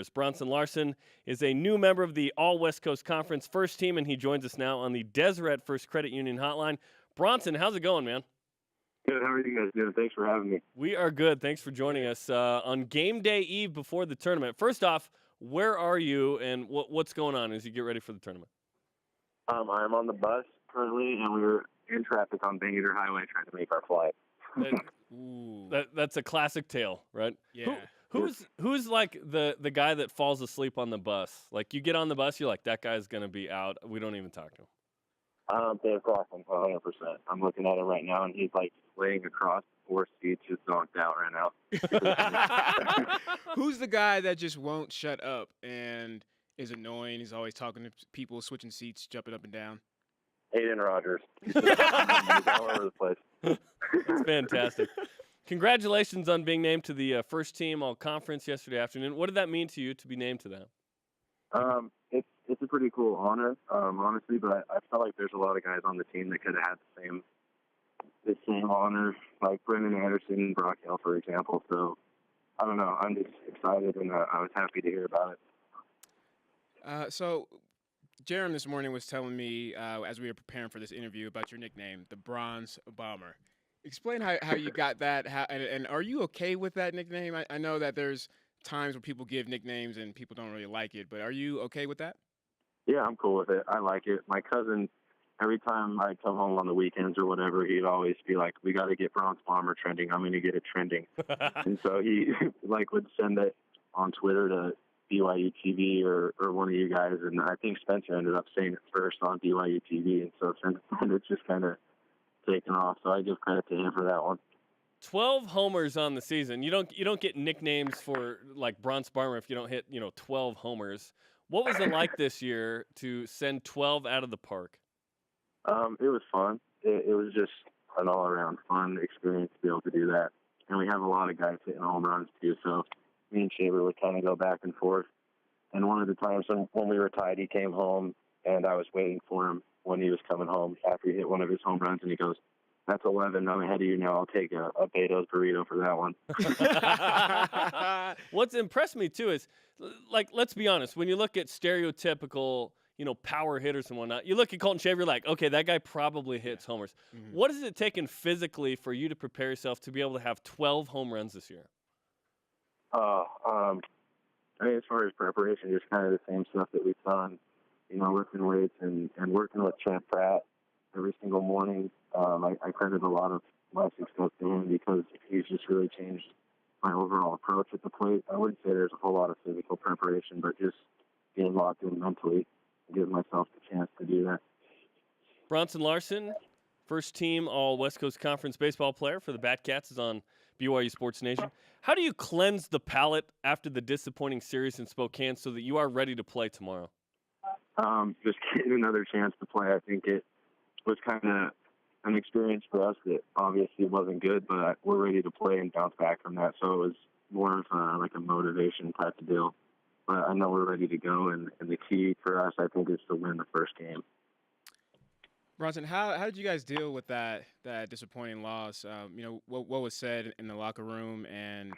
Bronson Larson is a new member of the All-West Coast Conference First Team, and he joins us now on the Deseret First Credit Union Hotline. Bronson, how's it going, man? Good. How are you guys doing? Thanks for having me. We are good. Thanks for joining us on game day eve before the tournament. First off, where are you, and what's going on as you get ready for the tournament? I'm on the bus currently, and we were in traffic on Bangerter Highway trying to make our flight. That's a classic tale, right? Yeah. Who's like the guy that falls asleep on the bus? Like, you get on the bus, you're like, that guy's going to be out. We don't even talk to him. Dave Crofton, 100%. I'm looking at him right now, and he's like laying across 4 seats, just knocked out right now. Who's the guy that just won't shut up and is annoying? He's always talking to people, switching seats, jumping up and down. Aiden Rogers. He's all over the place. That's fantastic. Congratulations on being named to the first team all-conference yesterday afternoon. What did that mean to you to be named to that? It's a pretty cool honor, honestly, but I felt like there's a lot of guys on the team that could have had the same honor, like Brendan Anderson and Brock Hill, for example. So, I don't know. I'm just excited, and I was happy to hear about it. So, Jerem this morning was telling me, as we were preparing for this interview, about your nickname, the Bronze Bomber. Explain how you got that, and are you okay with that nickname? I know that there's times where people give nicknames and people don't really like it, but are you okay with that? Yeah, I'm cool with it. I like it. My cousin, every time I come home on the weekends or whatever, he'd always be like, we got to get Bronze Bomber trending. I'm going to get it trending. And so he would send it on Twitter to BYUtv or one of you guys, and I think Spencer ended up saying it first on BYUtv, and so since then it's just kind of taken off. So I give credit to him for that one. 12 homers on the season. You don't get nicknames for like Bronze Bomber if you don't hit 12 homers. What was it like this year to send 12 out of the park? It was fun. It was just an all-around fun experience to be able to do that. And we have a lot of guys hitting home runs too, so me and Shaver would kind of go back and forth. And one of the times when we were tied, he came home, and I was waiting for him when he was coming home after he hit one of his home runs, and he goes, "That's 11. I'm ahead of you now. I'll take a Beto's burrito for that one." What's impressed me, too, is, like, let's be honest. When you look at stereotypical, power hitters and whatnot, you look at Colton Shaver, like, okay, that guy probably hits homers. Mm-hmm. What has it taken physically for you to prepare yourself to be able to have 12 home runs this year? I mean, as far as preparation, just kind of the same stuff that we've done, lifting weights and working with Champ Pratt every single morning. I credit a lot of my success to him because he's just really changed my overall approach at the plate. I wouldn't say there's a whole lot of physical preparation, but just being locked in mentally, give myself the chance to do that. Bronson Larson, first team All-West Coast Conference baseball player for the Batcats, is on BYU Sports Nation. How do you cleanse the palate after the disappointing series in Spokane so that you are ready to play tomorrow? Just getting another chance to play. I think it was kind of an experience for us that obviously wasn't good, but we're ready to play and bounce back from that. So it was more of like a motivation type of deal. But I know we're ready to go, and the key for us, I think, is to win the first game. Bronson, how did you guys deal with that disappointing loss? What was said in the locker room, and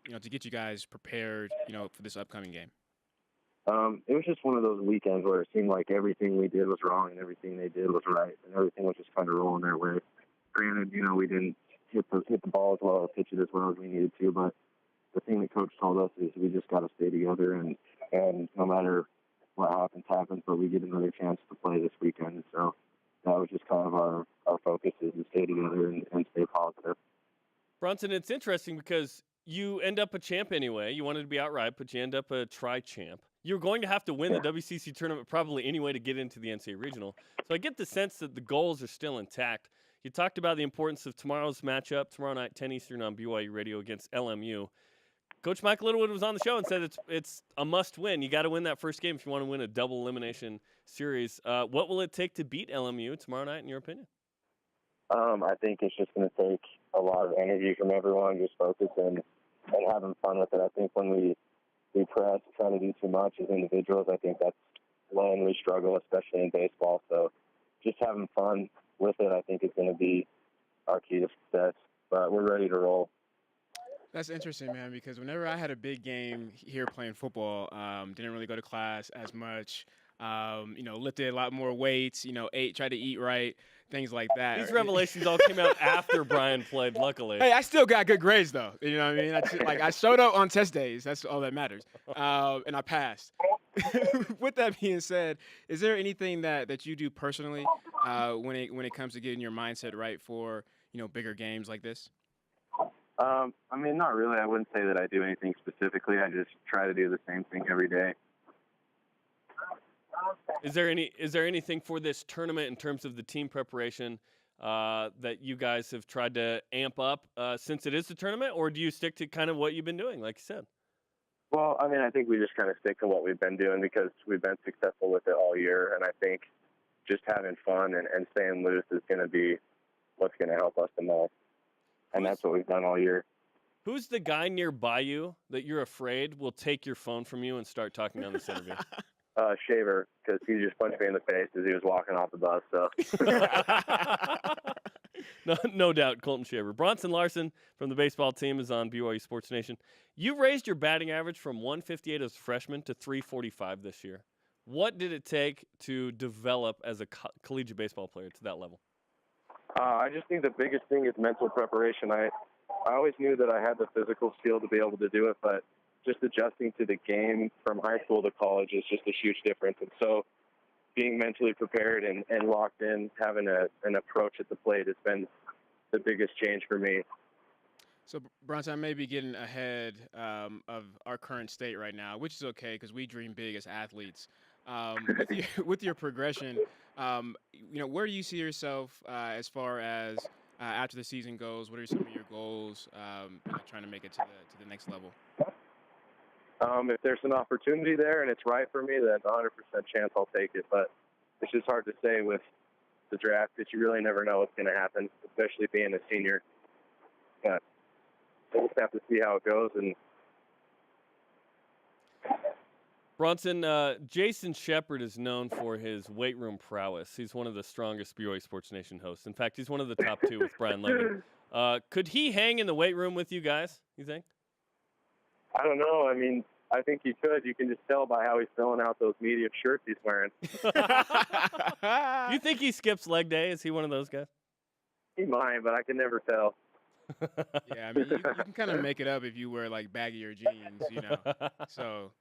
to get you guys prepared, for this upcoming game. It was just one of those weekends where it seemed like everything we did was wrong and everything they did was right, and everything was just kind of rolling their way. Granted, we didn't hit the ball as well or pitch it as well as we needed to, but the thing that Coach told us is we just got to stay together, and no matter what happens, but we get another chance to play this weekend. So that was just kind of our focus, is to stay together and stay positive. Bronson, it's interesting because you end up a champ anyway. You wanted to be outright, but you end up a tri-champ. You're going to have to win the WCC tournament probably anyway to get into the NCAA regional. So I get the sense that the goals are still intact. You talked about the importance of tomorrow's matchup, tomorrow night, 10 Eastern on BYU Radio against LMU. Coach Mike Littlewood was on the show and said it's a must-win. You got to win that first game if you want to win a double elimination series. What will it take to beat LMU tomorrow night, in your opinion? I think it's just going to take a lot of energy from everyone, just focus and having fun with it. I think when we press, trying to do too much as individuals, I think that's when we struggle, especially in baseball. So just having fun with it, I think, is going to be our key to success. But we're ready to roll. That's interesting, man, because whenever I had a big game here playing football, didn't really go to class as much, lifted a lot more weights, tried to eat right, things like that. These revelations all came out after Brian played, luckily. Hey, I still got good grades, though. You know what I mean? I showed up on test days. That's all that matters. And I passed. With that being said, is there anything that you do personally when it comes to getting your mindset right for, bigger games like this? I mean, not really. I wouldn't say that I do anything specifically. I just try to do the same thing every day. Is there anything for this tournament in terms of the team preparation that you guys have tried to amp up since it is a tournament, or do you stick to kind of what you've been doing, like you said? Well, I mean, I think we just kind of stick to what we've been doing because we've been successful with it all year, and I think just having fun and staying loose is going to be what's going to help us the most. And that's what we've done all year. Who's the guy nearby you that you're afraid will take your phone from you and start talking on this interview? Shaver, because he just punched me in the face as he was walking off the bus. So, no doubt, Colton Shaver. Bronson Larson from the baseball team is on BYU Sports Nation. You raised your batting average from 158 as a freshman to 345 this year. What did it take to develop as a collegiate baseball player to that level? I just think the biggest thing is mental preparation. I always knew that I had the physical skill to be able to do it, but just adjusting to the game from high school to college is just a huge difference. And so being mentally prepared and locked in, having an approach at the plate has been the biggest change for me. So, Bronson, I may be getting ahead of our current state right now, which is okay because we dream big as athletes. With your progression, where do you see yourself as far as after the season goes? What are some of your goals trying to make it to the next level? If there's an opportunity there and it's right for me, then 100% chance I'll take it. But it's just hard to say with the draft that you really never know what's going to happen, especially being a senior. But we'll just have to see how it goes. And Bronson, Jason Shepard is known for his weight room prowess. He's one of the strongest BYU Sports Nation hosts. In fact, he's one of the top two with Brian Logan. Could he hang in the weight room with you guys, you think? I don't know. I mean, I think he could. You can just tell by how he's filling out those medium shirts he's wearing. You think he skips leg day? Is he one of those guys? He might, but I can never tell. Yeah, I mean, you can kind of make it up if you wear like baggier jeans, So,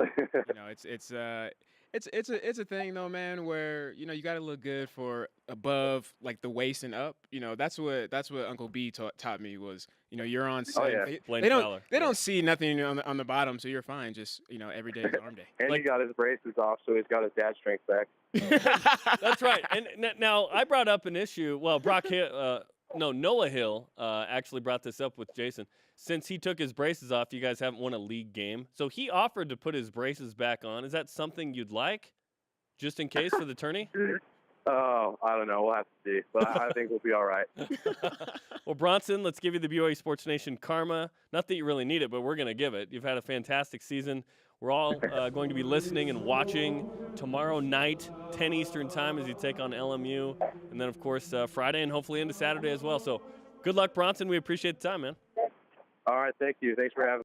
it's a thing though, man. Where you got to look good for above like the waist and up. That's what Uncle B taught me was you're on set. Oh, yeah. They don't see nothing on the bottom, so you're fine. Just every day is arm day. And he got his braces off, so he's got his dad strength back. That's right. And now I brought up an issue. Well, Noah Hill actually brought this up with Jason. Since he took his braces off, you guys haven't won a league game. So he offered to put his braces back on. Is that something you'd like, just in case for the tourney? Oh, I don't know. We'll have to see. But I think we'll be all right. Well, Bronson, let's give you the BYU Sports Nation karma. Not that you really need it, but we're going to give it. You've had a fantastic season. We're all going to be listening and watching tomorrow night, 10 Eastern time, as you take on LMU. And then, of course, Friday and hopefully into Saturday as well. So good luck, Bronson. We appreciate the time, man. All right. Thank you. Thanks for having me.